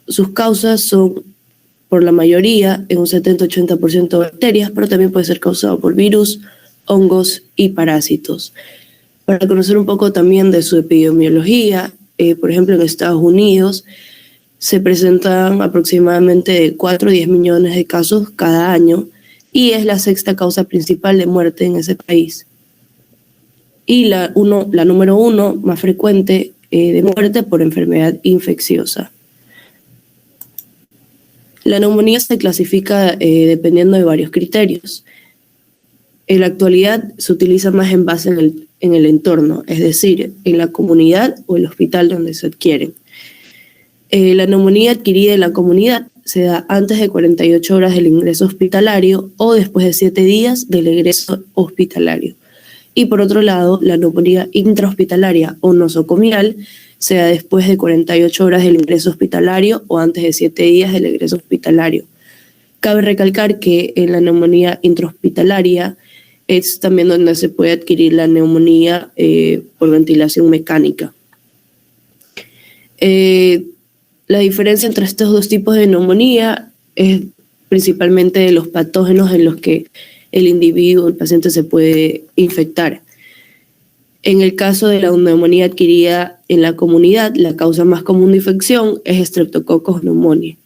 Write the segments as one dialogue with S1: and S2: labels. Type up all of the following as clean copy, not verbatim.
S1: sus causas son, por la mayoría, en un 70-80% bacterias, pero también puede ser causado por virus, hongos y parásitos. Para conocer un poco también de su epidemiología, por ejemplo, en Estados Unidos se presentan aproximadamente de 4 a 10 millones de casos cada año y es la sexta causa principal de muerte en ese país. Y la número 1 más frecuente de muerte por enfermedad infecciosa. La neumonía se clasifica dependiendo de varios criterios. En la actualidad se utiliza más en base en el entorno, es decir, en la comunidad o el hospital donde se adquieren. La neumonía adquirida en la comunidad se da antes de 48 horas del ingreso hospitalario o después de 7 días del egreso hospitalario. Y por otro lado, la neumonía intrahospitalaria o nosocomial se da después de 48 horas del ingreso hospitalario o antes de 7 días del egreso hospitalario. Cabe recalcar que en la neumonía intrahospitalaria es también donde se puede adquirir la neumonía por ventilación mecánica. La diferencia entre estos dos tipos de neumonía es principalmente de los patógenos en los que el individuo, el paciente, se puede infectar. En el caso de la neumonía adquirida en la comunidad, la causa más común de infección es Streptococcus pneumoniae.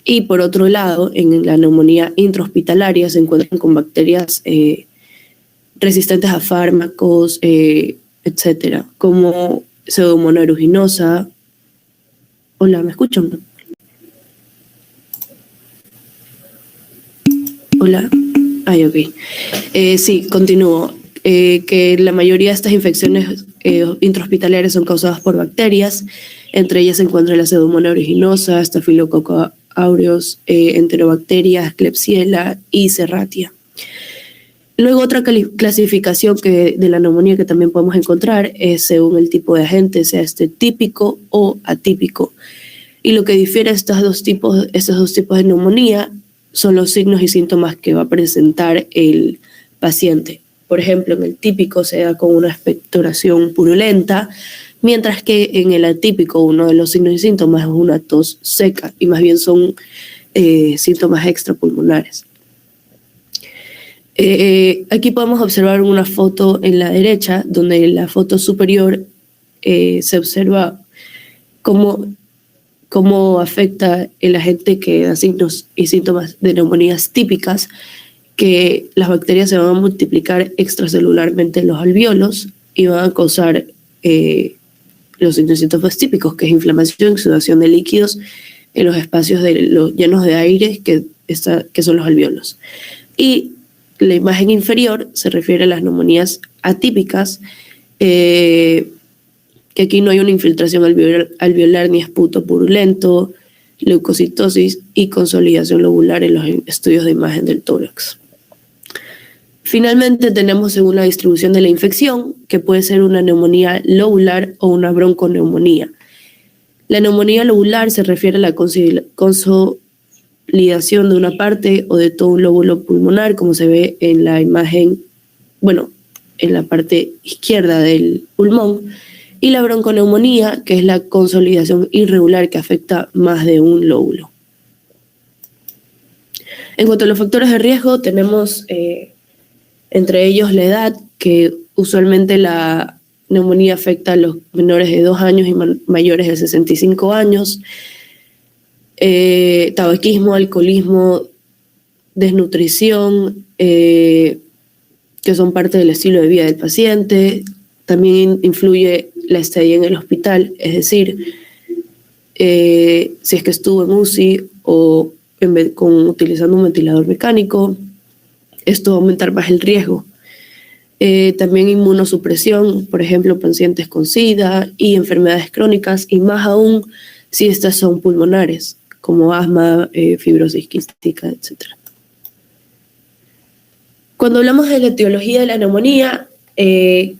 S1: Y por otro lado, en la neumonía intrahospitalaria se encuentran con bacterias resistentes a fármacos, etcétera, como Pseudomonas aeruginosa. Hola, ¿me escuchan? Hola. Ay, ok. Sí, continúo. Que la mayoría de estas infecciones intrahospitalarias son causadas por bacterias. Entre ellas se encuentra la Pseudomonas aeruginosa, Staphylococcus aureus, Enterobacterias, Klebsiella y Serratia. Luego otra clasificación de la neumonía que también podemos encontrar es según el tipo de agente, sea este típico o atípico. Y lo que difiere estos dos tipos de neumonía son los signos y síntomas que va a presentar el paciente. Por ejemplo, en el típico se da con una expectoración purulenta, mientras que en el atípico uno de los signos y síntomas es una tos seca y más bien son síntomas extrapulmonares. Aquí podemos observar una foto en la derecha, donde en la foto superior se observa cómo afecta el agente que da signos y síntomas de neumonías típicas, que las bacterias se van a multiplicar extracelularmente en los alvéolos y van a causar los signos y síntomas típicos, que es inflamación y sudoración de líquidos en los espacios llenos de aire que son los alvéolos. Y la imagen inferior se refiere a las neumonías atípicas, que aquí no hay una infiltración alveolar ni esputo purulento, leucocitosis y consolidación lobular en los estudios de imagen del tórax. Finalmente tenemos según la distribución de la infección, que puede ser una neumonía lobular o una bronconeumonía. La neumonía lobular se refiere a la consolidación de una parte o de todo un lóbulo pulmonar, como se ve en la imagen, en la parte izquierda del pulmón, y la bronconeumonía, que es la consolidación irregular que afecta más de un lóbulo. En cuanto a los factores de riesgo, tenemos entre ellos la edad, que usualmente la neumonía afecta a los menores de 2 años y mayores de 65 años, tabaquismo, alcoholismo, desnutrición, que son parte del estilo de vida del paciente. También influye la estadía en el hospital, es decir, si es que estuvo en UCI o utilizando un ventilador mecánico, esto va a aumentar más el riesgo. También inmunosupresión, por ejemplo, pacientes con SIDA y enfermedades crónicas, y más aún si estas son pulmonares, como asma, fibrosis quística, etc. Cuando hablamos de la etiología de la neumonía,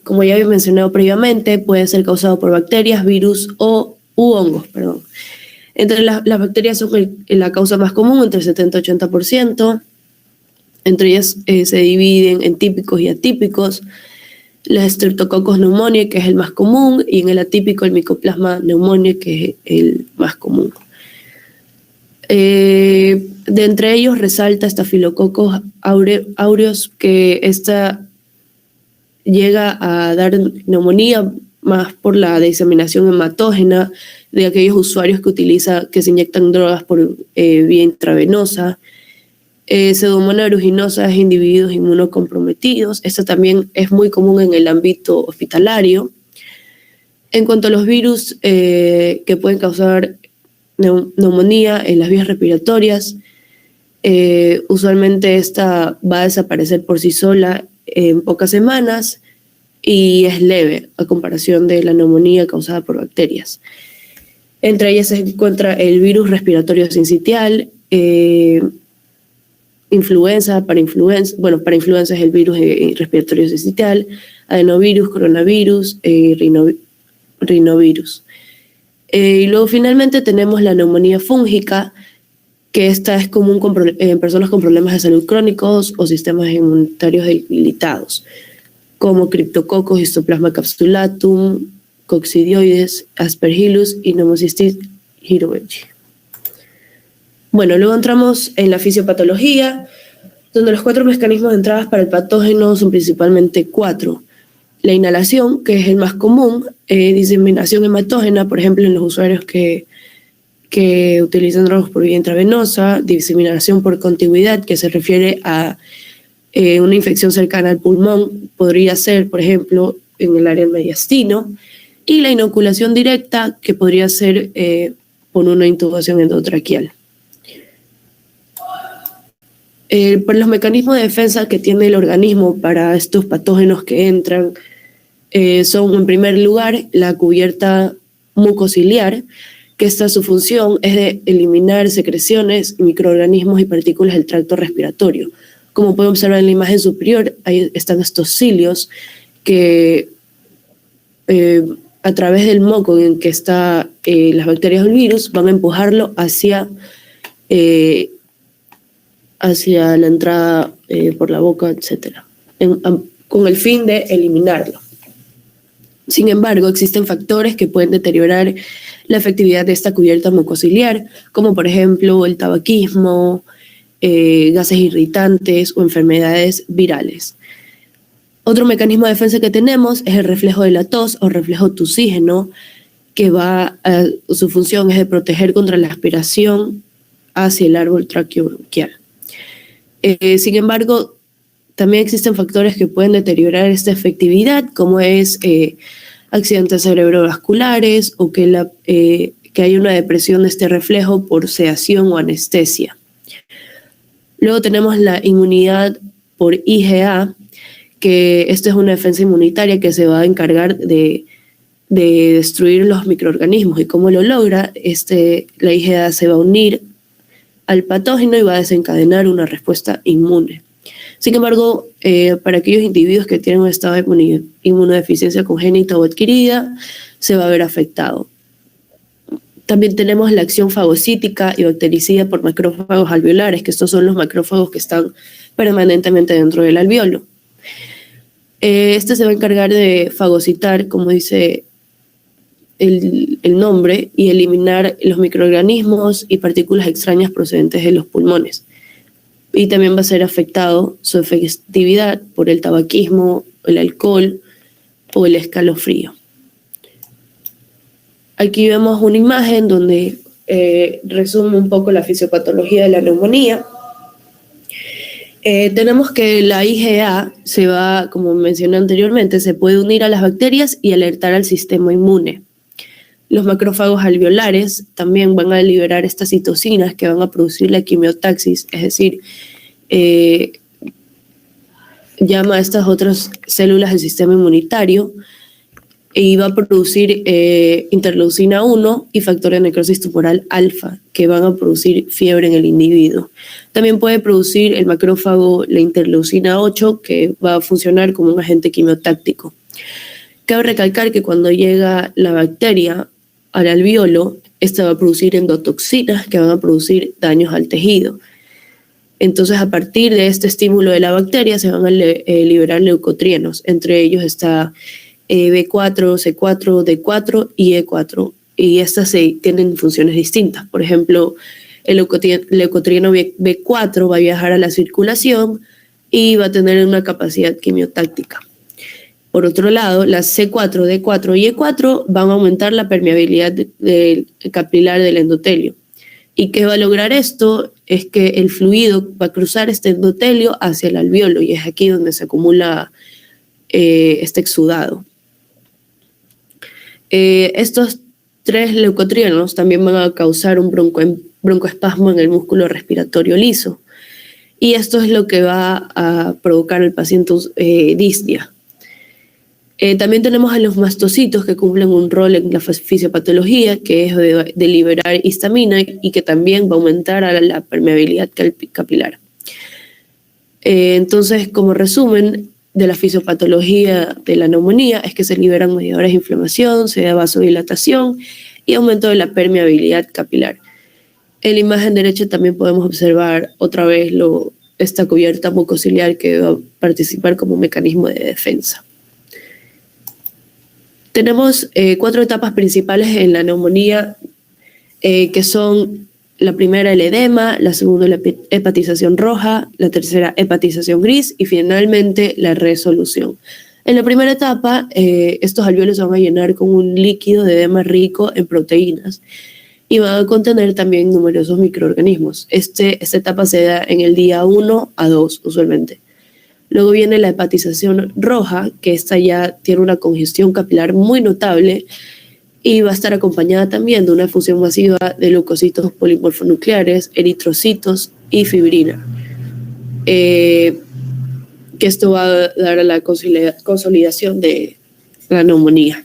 S1: como ya había mencionado previamente, puede ser causado por bacterias, virus u hongos. Entre las bacterias son la causa más común, entre el 70 y 80%. Entre ellas se dividen en típicos y atípicos. la Streptococcus pneumoniae, que es el más común, y en el atípico el Mycoplasma pneumoniae, que es el más común. De entre ellos resalta Staphylococcus aureus, que esta llega a dar neumonía más por la diseminación hematógena de aquellos usuarios que se inyectan drogas por vía intravenosa. Pseudomonas aeruginosa es individuos inmunocomprometidos. Esta también es muy común en el ámbito hospitalario. En cuanto a los virus que pueden causar neumonía en las vías respiratorias, usualmente esta va a desaparecer por sí sola en pocas semanas y es leve a comparación de la neumonía causada por bacterias. Entre ellas se encuentra el virus respiratorio sincitial, influenza, para influenza es el virus respiratorio sincitial, adenovirus, coronavirus, rinovirus. Y luego finalmente tenemos la neumonía fúngica, que esta es común en personas con problemas de salud crónicos o sistemas inmunitarios debilitados, como Cryptococcus, Histoplasma capsulatum, Coccidioides, Aspergillus y Pneumocystis jirovecii. Bueno, luego entramos en la fisiopatología, donde los 4 mecanismos de entrada para el patógeno son principalmente 4. La inhalación, que es el más común, diseminación hematógena, por ejemplo, en los usuarios que utilizan drogas por vía intravenosa, diseminación por contigüidad, que se refiere a una infección cercana al pulmón, podría ser, por ejemplo, en el área del mediastino, y la inoculación directa, que podría ser por una intubación endotraqueal. Por los mecanismos de defensa que tiene el organismo para estos patógenos que entran son, en primer lugar, la cubierta mucociliar, que su función es de eliminar secreciones, microorganismos y partículas del tracto respiratorio. Como pueden observar en la imagen superior, ahí están estos cilios que a través del moco en que están las bacterias o el virus van a empujarlo hacia la entrada por la boca, etc., con el fin de eliminarlo. Sin embargo, existen factores que pueden deteriorar la efectividad de esta cubierta mucociliar, como por ejemplo el tabaquismo, gases irritantes o enfermedades virales. Otro mecanismo de defensa que tenemos es el reflejo de la tos o reflejo tusígeno, que su función es de proteger contra la aspiración hacia el árbol traqueobronquial. Sin embargo, también existen factores que pueden deteriorar esta efectividad, como es accidentes cerebrovasculares o que hay una depresión de este reflejo por sedación o anestesia. Luego tenemos la inmunidad por IgA, que esta es una defensa inmunitaria que se va a encargar de destruir los microorganismos. ¿Y cómo lo logra? La IgA se va a unir al patógeno y va a desencadenar una respuesta inmune. Sin embargo, para aquellos individuos que tienen un estado de inmunodeficiencia congénita o adquirida, se va a ver afectado. También tenemos la acción fagocítica y bactericida por macrófagos alveolares, que estos son los macrófagos que están permanentemente dentro del alveolo. Este se va a encargar de fagocitar, como dice el nombre, y eliminar los microorganismos y partículas extrañas procedentes de los pulmones. Y también va a ser afectado su efectividad por el tabaquismo, el alcohol o el escalofrío. Aquí vemos una imagen donde resume un poco la fisiopatología de la neumonía. Tenemos que la IgA se va, como mencioné anteriormente, se puede unir a las bacterias y alertar al sistema inmune. Los macrófagos alveolares también van a liberar estas citocinas que van a producir la quimiotaxis, es decir, llama a estas otras células del sistema inmunitario y va a producir interleucina 1 y factor de necrosis tumoral alfa, que van a producir fiebre en el individuo. También puede producir el macrófago la interleucina 8, que va a funcionar como un agente quimiotáctico. Cabe recalcar que cuando llega la bacteria al alveolo, esta va a producir endotoxinas que van a producir daños al tejido. Entonces, a partir de este estímulo de la bacteria se van a liberar leucotrienos. Entre ellos está B4, C4, D4 y E4. Y estas tienen funciones distintas. Por ejemplo, el leucotrieno B4 va a viajar a la circulación y va a tener una capacidad quimiotáctica. Por otro lado, las C4, D4 y E4 van a aumentar la permeabilidad capilar del endotelio. ¿Y qué va a lograr esto? Es que el fluido va a cruzar este endotelio hacia el alveolo y es aquí donde se acumula este exudado. Estos 3 leucotrienos también van a causar un broncoespasmo en el músculo respiratorio liso y esto es lo que va a provocar al paciente disnea. También tenemos a los mastocitos que cumplen un rol en la fisiopatología, que es de liberar histamina y que también va a aumentar la permeabilidad capilar. Entonces, como resumen de la fisiopatología de la neumonía, es que se liberan mediadores de inflamación, se da vasodilatación y aumento de la permeabilidad capilar. En la imagen derecha también podemos observar otra vez esta cubierta mucociliar que va a participar como mecanismo de defensa. Tenemos 4 etapas principales en la neumonía, que son la primera el edema, la segunda la hepatización roja, la tercera hepatización gris y finalmente la resolución. En la primera etapa, estos alvéolos se van a llenar con un líquido de edema rico en proteínas y van a contener también numerosos microorganismos. Esta etapa se da en el día 1 a 2 usualmente. Luego viene la hepatización roja, que esta ya tiene una congestión capilar muy notable y va a estar acompañada también de una fusión masiva de leucocitos polimorfonucleares, eritrocitos y fibrina. Que esto va a dar a la consolidación de la neumonía.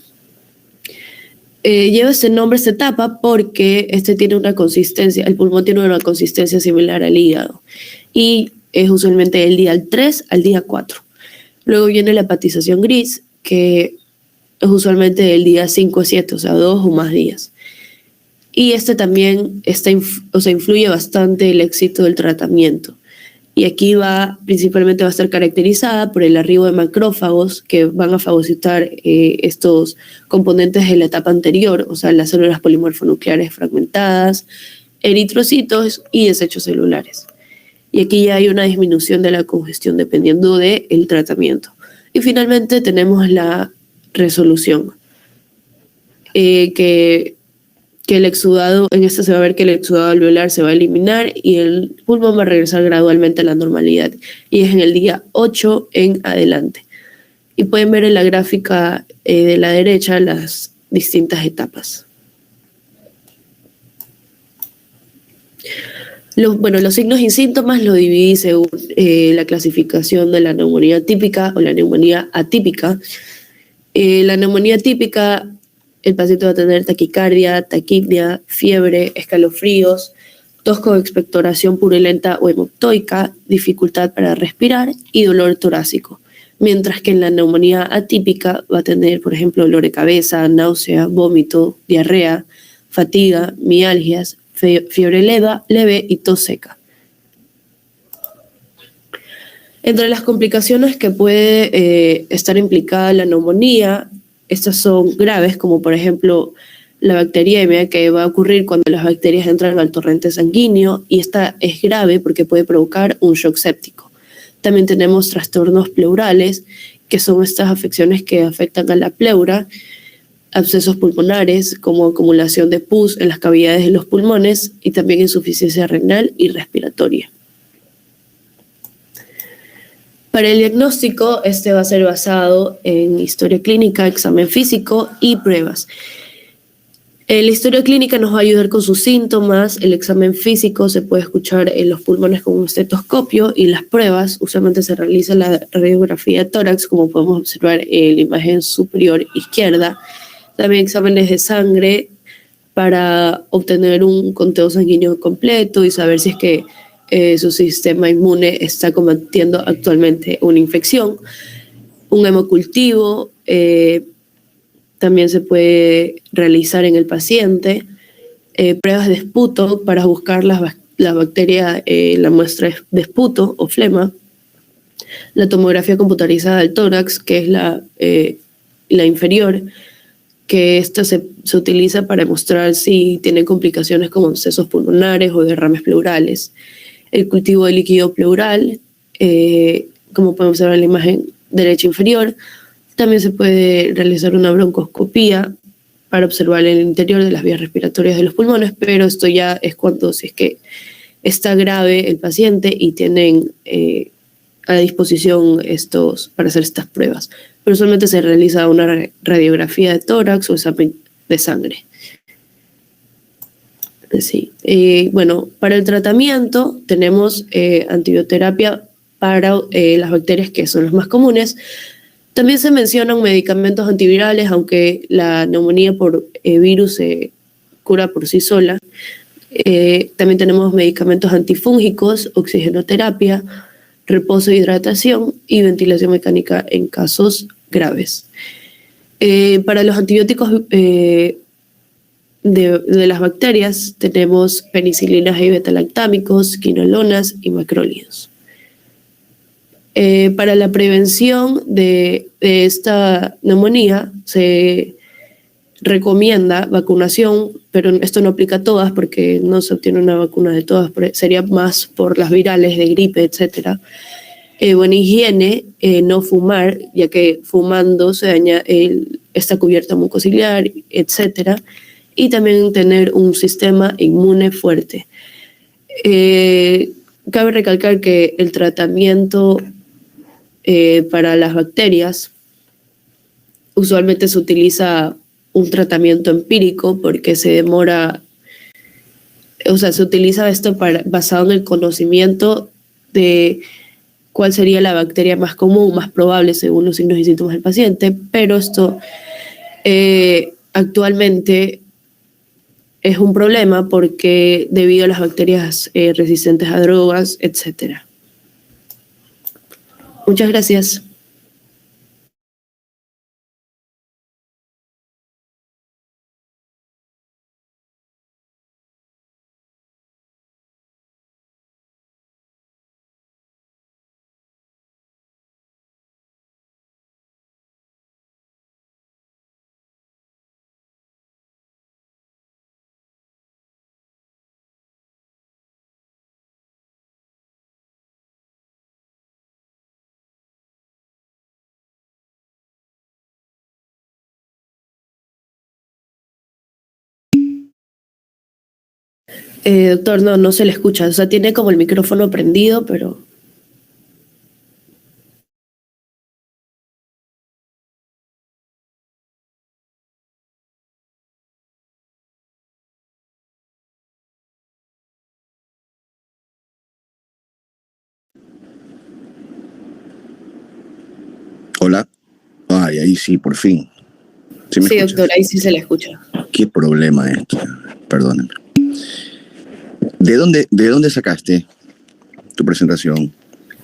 S1: Lleva este nombre, esta etapa, porque tiene una consistencia, el pulmón tiene una consistencia similar al hígado y es usualmente del día 3 al día 4. Luego viene la hepatización gris, que es usualmente del día 5 a 7, o sea, 2 o más días. Y también influye bastante el éxito del tratamiento. Y aquí principalmente va a estar caracterizada por el arribo de macrófagos que van a fagocitar estos componentes de la etapa anterior, o sea, las células polimorfonucleares fragmentadas, eritrocitos y desechos celulares. Y aquí ya hay una disminución de la congestión dependiendo del tratamiento. Y finalmente tenemos la resolución, que el exudado, en esta se va a ver que el exudado alveolar se va a eliminar y el pulmón va a regresar gradualmente a la normalidad. Y es en el día 8 en adelante. Y pueden ver en la gráfica de la derecha las distintas etapas. Los signos y síntomas los dividí según la clasificación de la neumonía típica o la neumonía atípica. La neumonía típica, el paciente va a tener taquicardia, taquipnea, fiebre, escalofríos, tos con expectoración purulenta o hemoptoica, dificultad para respirar y dolor torácico. Mientras que en la neumonía atípica va a tener, por ejemplo, dolor de cabeza, náusea, vómito, diarrea, fatiga, mialgias, fiebre leve y tos seca. Entre las complicaciones que puede estar implicada la neumonía, estas son graves, como por ejemplo la bacteriemia, que va a ocurrir cuando las bacterias entran al torrente sanguíneo, y esta es grave porque puede provocar un shock séptico. También tenemos trastornos pleurales, que son estas afecciones que afectan a la pleura, abscesos pulmonares como acumulación de pus en las cavidades de los pulmones y también insuficiencia renal y respiratoria. Para el diagnóstico, va a ser basado en historia clínica, examen físico y pruebas. La historia clínica nos va a ayudar con sus síntomas, el examen físico se puede escuchar en los pulmones con un estetoscopio y las pruebas usualmente se realiza la radiografía de tórax, como podemos observar en la imagen superior izquierda. También exámenes de sangre para obtener un conteo sanguíneo completo y saber si es que su sistema inmune está combatiendo actualmente una infección. Un hemocultivo también se puede realizar en el paciente. Pruebas de esputo para buscar las la bacteria, la muestra es de esputo o flema, la tomografía computarizada del tórax, que es la inferior, que esta se utiliza para demostrar si tiene complicaciones como abscesos pulmonares o derrames pleurales. El cultivo de líquido pleural, como podemos observar en la imagen derecha inferior, también se puede realizar una broncoscopía para observar el interior de las vías respiratorias de los pulmones, pero esto ya es cuando, si es que está grave el paciente y tienen a disposición estos para hacer estas pruebas. Pero usualmente se realiza una radiografía de tórax o examen de sangre. Sí. Bueno, para el tratamiento tenemos antibioterapia para las bacterias que son las más comunes. También se mencionan medicamentos antivirales, aunque la neumonía por virus se cura por sí sola. También tenemos medicamentos antifúngicos, oxigenoterapia, reposo, hidratación y ventilación mecánica en casos graves. Para los antibióticos de las bacterias tenemos penicilinas y betalactámicos, quinolonas y macrólidos. Para la prevención de esta neumonía se recomienda vacunación, pero esto no aplica a todas porque no se obtiene una vacuna de todas, sería más por las virales de gripe, etc. Buena higiene, no fumar, ya que fumando se daña esta cubierta mucociliar, etc. Y también tener un sistema inmune fuerte. Cabe recalcar que el tratamiento para las bacterias usualmente se utiliza un tratamiento empírico porque se demora, o sea, se utiliza esto basado en el conocimiento de cuál sería la bacteria más común, más probable según los signos y síntomas del paciente, pero esto actualmente es un problema porque debido a las bacterias resistentes a drogas, etc. Muchas gracias. Doctor, no se le escucha, o sea, tiene como el micrófono prendido, pero...
S2: Hola. Ay, ahí sí, por fin.
S1: Sí, doctor, ahí sí se le escucha.
S2: ¿Qué problema esto? Perdóneme. ¿De dónde sacaste tu presentación?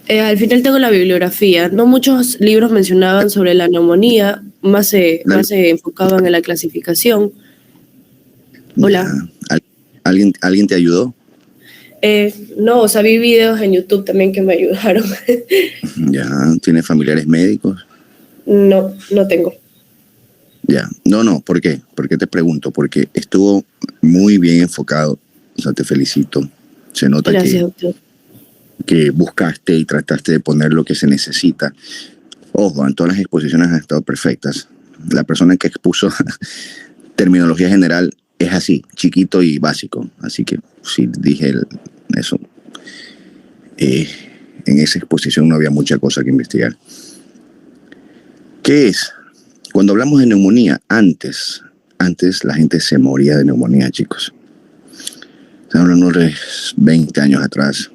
S1: Al final tengo la bibliografía. No muchos libros mencionaban sobre la neumonía, más se enfocaban en la clasificación. Hola.
S2: ¿Alguien te ayudó?
S1: No, o sea, vi videos en YouTube también que me ayudaron.
S2: Ya, ¿tienes familiares médicos?
S1: No tengo.
S2: Ya, no, ¿por qué? ¿Por qué te pregunto? Porque estuvo muy bien enfocado, o sea, te felicito. Se nota
S1: Gracias, doctor.
S2: Que buscaste y trataste de poner lo que se necesita. Ojo, en todas las exposiciones han estado perfectas. La persona que expuso terminología general es así, chiquito y básico. Así que sí, dije eso. En esa exposición no había mucha cosa que investigar. ¿Qué es? Cuando hablamos de neumonía, antes la gente se moría de neumonía, chicos. Estamos hablando de 20 años atrás.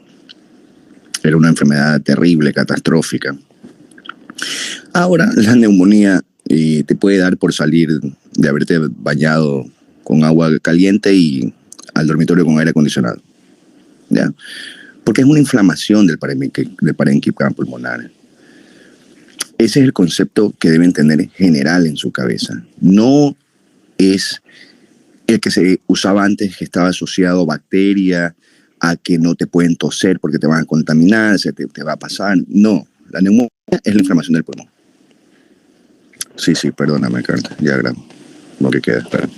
S2: Era una enfermedad terrible, catastrófica. Ahora la neumonía te puede dar por salir de haberte bañado con agua caliente y al dormitorio con aire acondicionado. ¿Ya? Porque es una inflamación del parénquima pulmonar. Ese es el concepto que deben tener general en su cabeza. No es el que se usaba antes, que estaba asociado a bacteria a que no te pueden toser porque te van a contaminar, te va a pasar. No, la neumonía es la inflamación del pulmón. Sí, perdóname, Carla, ya grabo lo que queda, espera.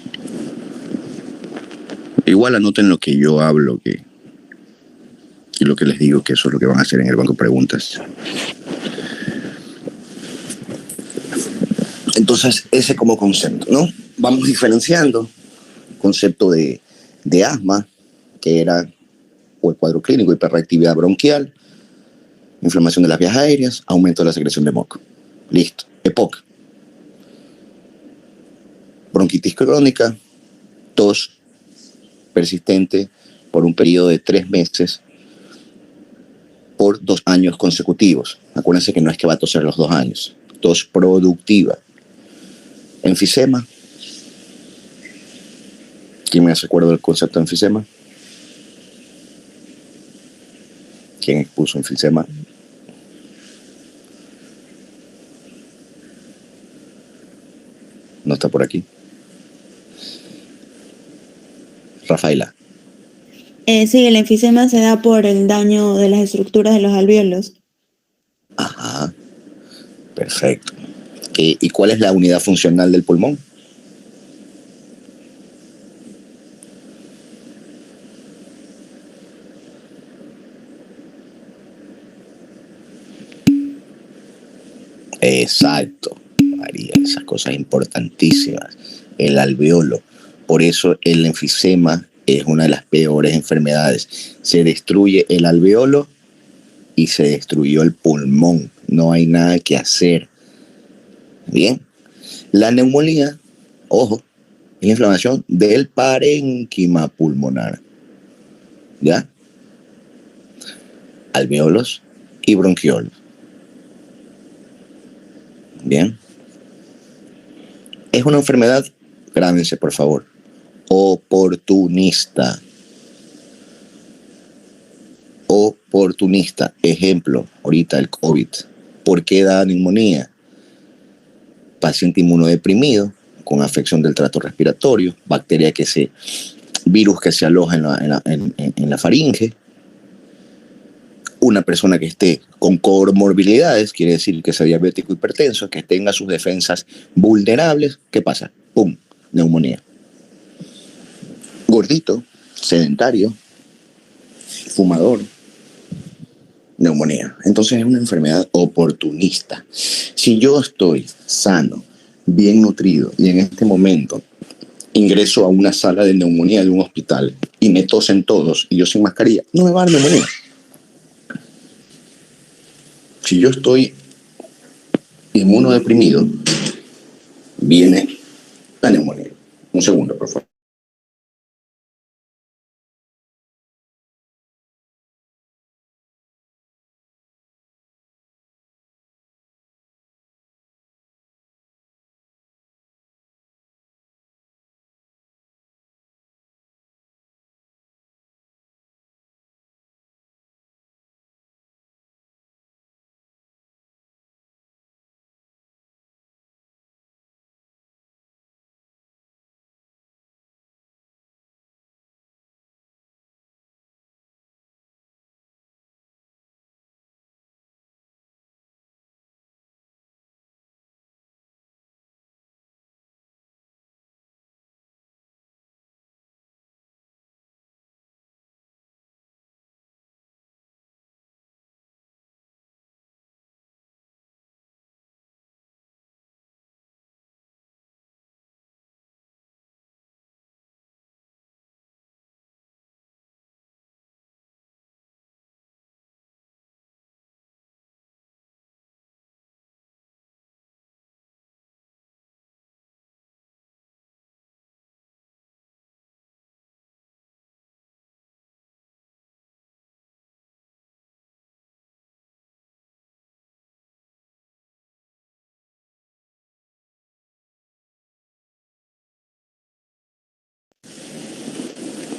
S2: Igual anoten lo que yo hablo y lo que les digo, que eso es lo que van a hacer en el banco de preguntas. Entonces, ese como concepto, ¿no? Vamos diferenciando concepto de asma, que era o el cuadro clínico, hiperreactividad bronquial, inflamación de las vías aéreas, aumento de la secreción de moco. Listo. EPOC. Bronquitis crónica, tos persistente por un periodo de 3 meses por 2 años consecutivos. Acuérdense que no es que va a toser los 2 años. Tos productiva. Enfisema. ¿Quién me hace acuerdo del concepto de enfisema? ¿Quién expuso enfisema? No está por aquí. Rafaela.
S3: Sí, el enfisema se da por el daño de las estructuras de los alvéolos.
S2: Ajá, perfecto. ¿Y cuál es la unidad funcional del pulmón? Exacto, María, esas cosas importantísimas. El alveolo. Por eso el enfisema es una de las peores enfermedades. Se destruye el alveolo y se destruyó el pulmón. No hay nada que hacer. Bien. La neumonía, ojo, es la inflamación del parénquima pulmonar. ¿Ya? Alveolos y bronquiolos. Bien. Es una enfermedad, grábense por favor, oportunista. Oportunista. Ejemplo, ahorita el COVID. ¿Por qué da neumonía? Paciente inmunodeprimido, con afección del tracto respiratorio, virus que se aloja en la faringe. Una persona que esté con comorbilidades, quiere decir que sea diabético hipertenso, que tenga sus defensas vulnerables, ¿qué pasa? ¡Pum! Neumonía. Gordito, sedentario, fumador, neumonía. Entonces es una enfermedad oportunista. Si yo estoy sano, bien nutrido y en este momento ingreso a una sala de neumonía de un hospital y me tosen todos y yo sin mascarilla, no me va a dar neumonía. Si yo estoy inmunodeprimido, viene la neumonía. Un segundo, por favor.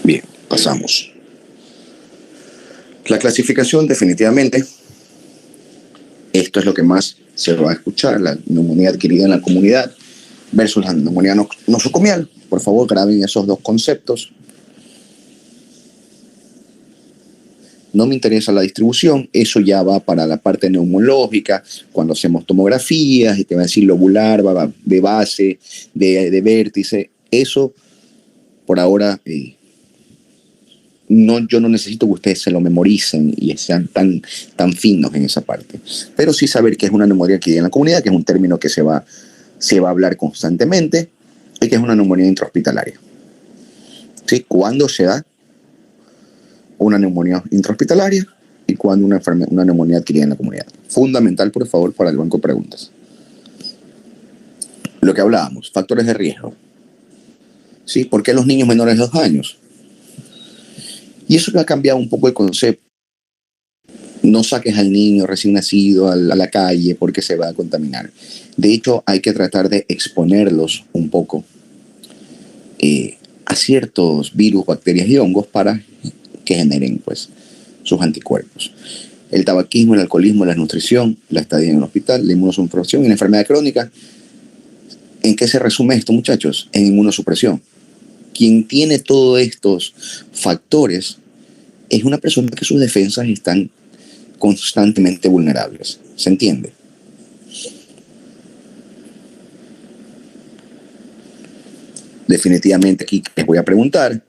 S2: Bien, pasamos. La clasificación, definitivamente, esto es lo que más se va a escuchar, la neumonía adquirida en la comunidad versus la neumonía nosocomial. Por favor, graben esos dos conceptos. no me interesa la distribución, eso ya va para la parte neumológica, cuando hacemos tomografías, y te va a decir lobular, va de base, de vértice, eso por ahora no, yo no necesito que ustedes se lo memoricen y sean tan finos en esa parte, pero sí saber que es una neumonía que hay en la comunidad, que es un término que se va a hablar constantemente, y que es una neumonía intrahospitalaria. ¿Sí? ¿Cuándo se da una neumonía intrahospitalaria y cuándo una neumonía adquirida en la comunidad? Fundamental, por favor, para el banco de preguntas. Lo que hablábamos, factores de riesgo. ¿Sí? ¿Por qué los niños menores de 2 años? Y eso ha cambiado un poco el concepto. No saques al niño recién nacido a la calle porque se va a contaminar. De hecho, hay que tratar de exponerlos un poco a ciertos virus, bacterias y hongos para que generen pues sus anticuerpos. El tabaquismo, el alcoholismo, la desnutrición, la estadía en el hospital, la inmunosupresión y la enfermedad crónica. ¿En qué se resume esto, muchachos? En inmunosupresión. Quien tiene todos estos factores es una persona que sus defensas están constantemente vulnerables. ¿Se entiende? Definitivamente aquí les voy a preguntar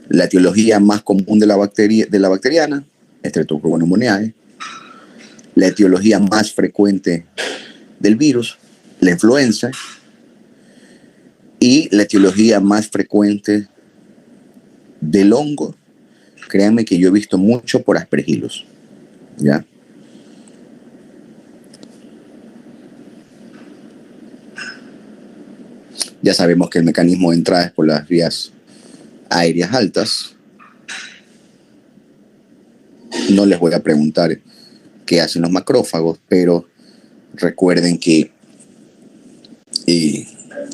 S2: la etiología más común de la bacteriana, Streptococcus pneumoniae, la etiología más frecuente del virus, la influenza, y la etiología más frecuente del hongo. Créanme que yo he visto mucho por Aspergillus, ¿ya? Ya sabemos que el mecanismo de entrada es por las vías aéreas altas. No les voy a preguntar qué hacen los macrófagos, pero recuerden que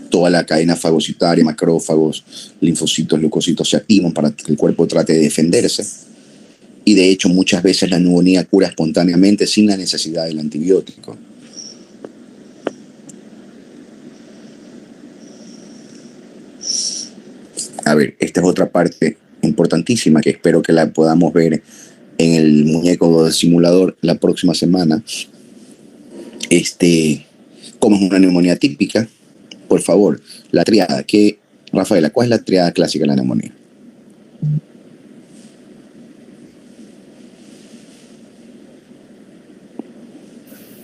S2: toda la cadena fagocitaria, macrófagos, linfocitos, leucocitos se activan para que el cuerpo trate de defenderse. Y de hecho, muchas veces la neumonía cura espontáneamente sin la necesidad del antibiótico. A ver, esta es otra parte importantísima que espero que la podamos ver en el muñeco simulador la próxima semana. ¿Cómo es una neumonía típica? Por favor, la triada. Rafaela, ¿cuál es la triada clásica de la neumonía?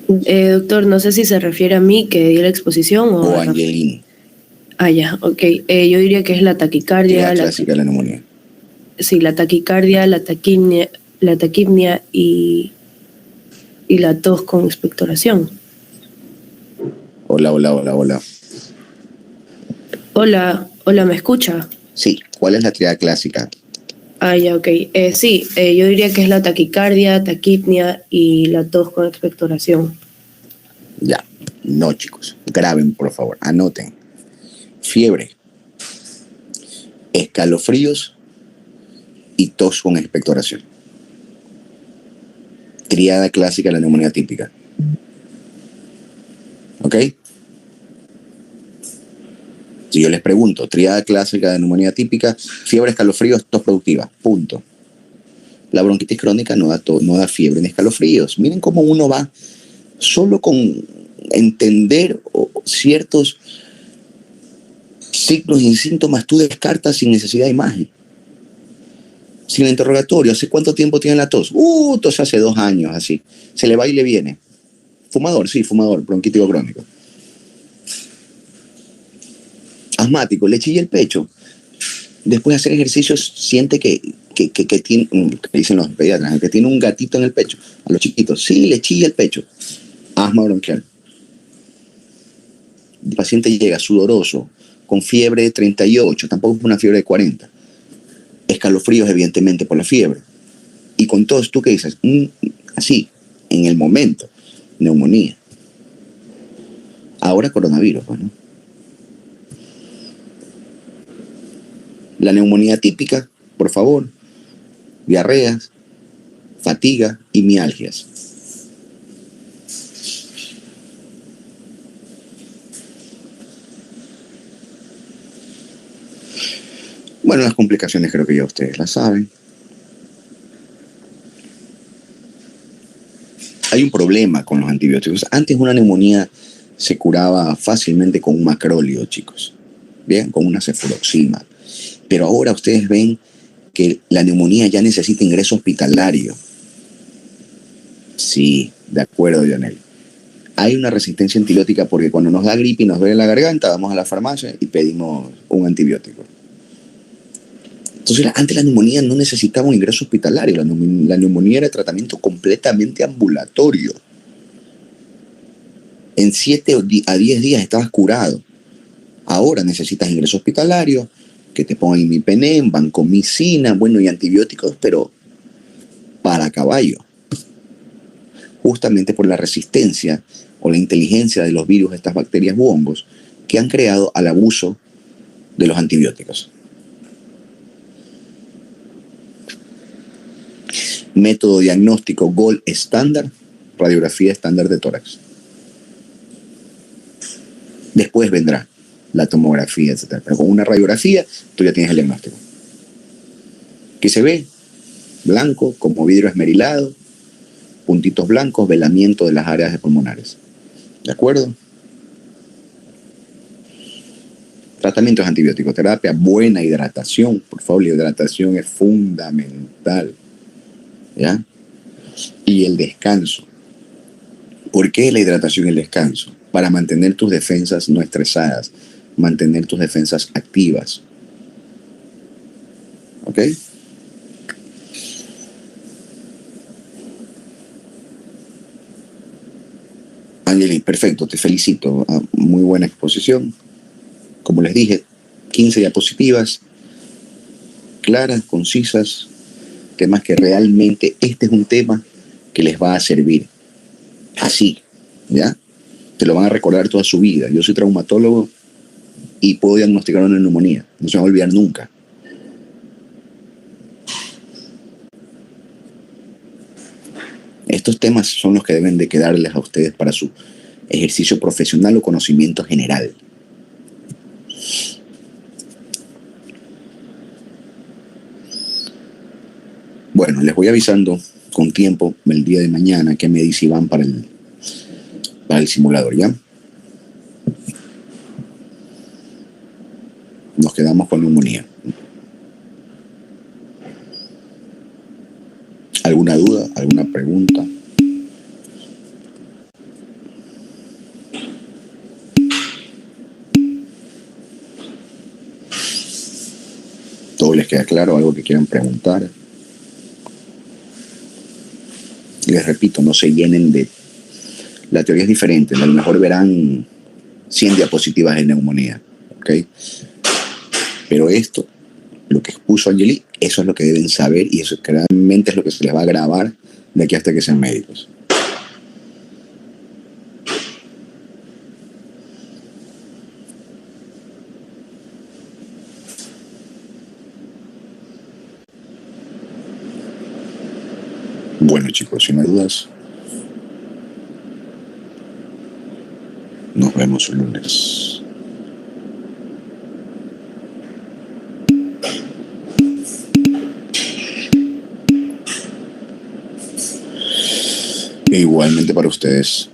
S1: Doctor, no sé si se refiere a mí que di la exposición o
S2: O Angelín.
S1: Ya, ok. Yo diría que es la taquicardia.
S2: Triada clásica de la neumonía.
S1: Sí, la taquicardia, la taquipnia y la tos con expectoración.
S2: Hola.
S1: Hola, ¿me escucha?
S2: Sí, ¿cuál es la triada clásica?
S1: Ya, ok. Sí, yo diría que es la taquicardia, taquipnia y la tos con expectoración.
S2: Ya, no, chicos. Graben, por favor, anoten. Fiebre, escalofríos y tos con expectoración. Triada clásica de la neumonía típica. ¿Ok? Si yo les pregunto, triada clásica de neumonía típica, fiebre, escalofríos, tos productiva, punto. La bronquitis crónica no da fiebre ni escalofríos. Miren cómo uno va solo con entender ciertos signos y síntomas, tú descartas sin necesidad de imagen. Sin interrogatorio, ¿hace cuánto tiempo tiene la tos? Tos hace 2 años, así. Se le va y le viene. Fumador, sí, fumador, bronquítico crónico. Asmático, le chilla el pecho. Después de hacer ejercicios, siente que tiene, que dicen los pediatras, que tiene un gatito en el pecho. A los chiquitos, sí, le chilla el pecho. Asma bronquial. El paciente llega sudoroso, con fiebre de 38, tampoco es una fiebre de 40. Escalofríos, evidentemente, por la fiebre. Y con tos, ¿tú qué dices? Así, en el momento, neumonía. Ahora coronavirus, ¿no? La neumonía típica, por favor, diarreas, fatiga y mialgias. Bueno, las complicaciones creo que ya ustedes las saben. hay un problema con los antibióticos. Antes una neumonía se curaba fácilmente con un macróleo, chicos. Bien, con una cefuroxima. Pero ahora ustedes ven que la neumonía ya necesita ingreso hospitalario. Sí, de acuerdo, Lionel. Hay una resistencia antibiótica porque cuando nos da gripe y nos duele la garganta, vamos a la farmacia y pedimos un antibiótico. Entonces, antes la neumonía no necesitaba un ingreso hospitalario. La neumonía era tratamiento completamente ambulatorio. En 7 a 10 días estabas curado. Ahora necesitas ingreso hospitalario, que te pongan imipenem, vancomicina, bueno, y antibióticos, pero para caballo. Justamente por la resistencia o la inteligencia de los virus, estas bacterias u hongos, que han creado al abuso de los antibióticos. Método diagnóstico gold estándar, radiografía estándar de tórax. Después vendrá la tomografía, etc. Pero con una radiografía tú ya tienes el diagnóstico. ¿Qué se ve? Blanco, como vidrio esmerilado, puntitos blancos, velamiento de las áreas pulmonares. ¿De acuerdo? Tratamientos antibióticos, terapia, buena hidratación. Por favor, la hidratación es fundamental. ¿Ya? Y el descanso. ¿Por qué la hidratación y el descanso? Para mantener tus defensas no estresadas, mantener tus defensas activas. ¿Ok? Angeli, perfecto, te felicito. Muy buena exposición. Como les dije, 15 diapositivas, claras, concisas, temas que realmente este es un tema que les va a servir. Así, ¿ya? Te lo van a recordar toda su vida. Yo soy traumatólogo y puedo diagnosticar una neumonía. No se me va a olvidar nunca. Estos temas son los que deben de quedarles a ustedes para su ejercicio profesional o conocimiento general. Bueno, les voy avisando con tiempo el día de mañana que me dice Iván para el simulador, ¿ya? Nos quedamos con neumonía. ¿Alguna duda? ¿Alguna pregunta? ¿Todo les queda claro? ¿Algo que quieran preguntar? Les repito, no se llenen de... La teoría es diferente. A lo mejor verán 100 diapositivas de neumonía, ¿ok? Pero esto, lo que expuso Angeli, eso es lo que deben saber y eso realmente es lo que se les va a grabar de aquí hasta que sean médicos. Bueno, chicos, si no hay dudas, nos vemos el lunes. E igualmente para ustedes.